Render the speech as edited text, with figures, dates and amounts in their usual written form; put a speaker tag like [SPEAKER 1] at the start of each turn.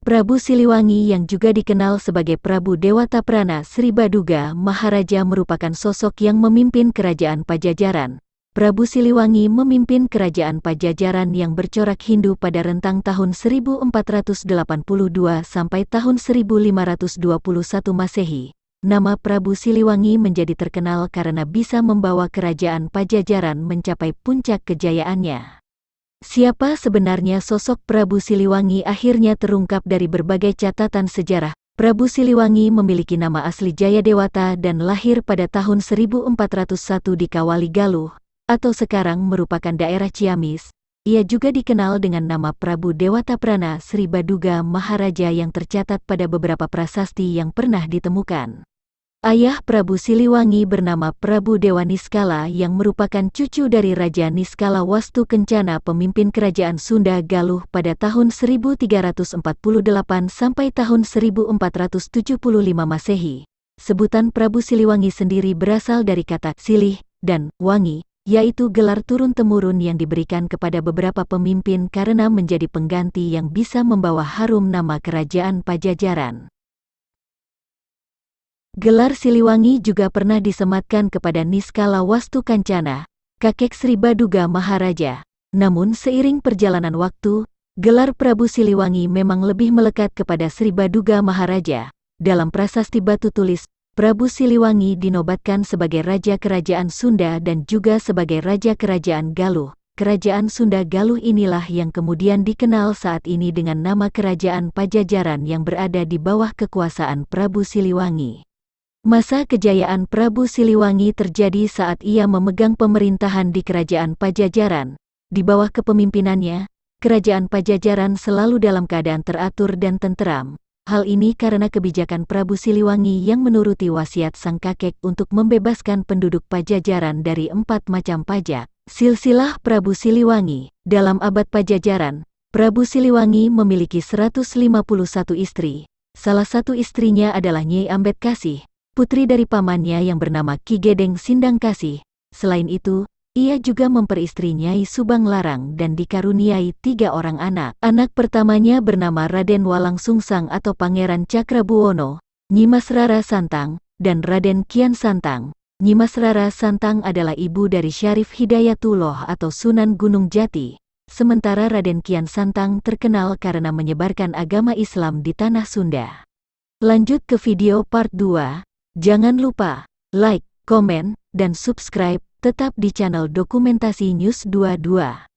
[SPEAKER 1] Prabu Siliwangi yang juga dikenal sebagai Prabu Dewataprana Sri Baduga Maharaja merupakan sosok yang memimpin kerajaan Pajajaran. Prabu Siliwangi memimpin kerajaan Pajajaran yang bercorak Hindu pada rentang tahun 1482 sampai tahun 1521 Masehi. Nama Prabu Siliwangi menjadi terkenal karena bisa membawa kerajaan Pajajaran mencapai puncak kejayaannya. Siapa sebenarnya sosok Prabu Siliwangi akhirnya terungkap dari berbagai catatan sejarah. Prabu Siliwangi memiliki nama asli Jayadewata dan lahir pada tahun 1401 di Kawali Galuh, atau sekarang merupakan daerah Ciamis. Ia juga dikenal dengan nama Prabu Dewataprana Sri Baduga Maharaja yang tercatat pada beberapa prasasti yang pernah ditemukan. Ayah Prabu Siliwangi bernama Prabu Dewa Niskala yang merupakan cucu dari Raja Niskala Wastu Kencana pemimpin kerajaan Sunda Galuh pada tahun 1348 sampai tahun 1475 Masehi. Sebutan Prabu Siliwangi sendiri berasal dari kata silih dan wangi, yaitu gelar turun-temurun yang diberikan kepada beberapa pemimpin karena menjadi pengganti yang bisa membawa harum nama kerajaan Pajajaran. Gelar Siliwangi juga pernah disematkan kepada Niskala Wastu Kancana, kakek Sri Baduga Maharaja. Namun seiring perjalanan waktu, gelar Prabu Siliwangi memang lebih melekat kepada Sri Baduga Maharaja. Dalam prasasti batu tulis, Prabu Siliwangi dinobatkan sebagai Raja Kerajaan Sunda dan juga sebagai Raja Kerajaan Galuh. Kerajaan Sunda Galuh inilah yang kemudian dikenal saat ini dengan nama Kerajaan Pajajaran yang berada di bawah kekuasaan Prabu Siliwangi. Masa kejayaan Prabu Siliwangi terjadi saat ia memegang pemerintahan di Kerajaan Pajajaran. Di bawah kepemimpinannya, Kerajaan Pajajaran selalu dalam keadaan teratur dan tenteram. Hal ini karena kebijakan Prabu Siliwangi yang menuruti wasiat sang kakek untuk membebaskan penduduk Pajajaran dari 4 macam pajak. Silsilah Prabu Siliwangi. Dalam abad Pajajaran, Prabu Siliwangi memiliki 151 istri. Salah satu istrinya adalah Nyai Ambedkasih, putri dari pamannya yang bernama Ki Gedeng Sindangkasih. Selain itu, ia juga memperistri Nyai Subang Larang dan dikaruniai 3 orang anak. Anak pertamanya bernama Raden Walang Sungsang atau Pangeran Cakrabuwono, Nyimas Rara Santang, dan Raden Kian Santang. Nyimas Rara Santang adalah ibu dari Syarif Hidayatullah atau Sunan Gunung Jati. Sementara Raden Kian Santang terkenal karena menyebarkan agama Islam di tanah Sunda. Lanjut ke video part 2. Jangan lupa like, komen, dan subscribe tetap di channel Dokumentasi News 22.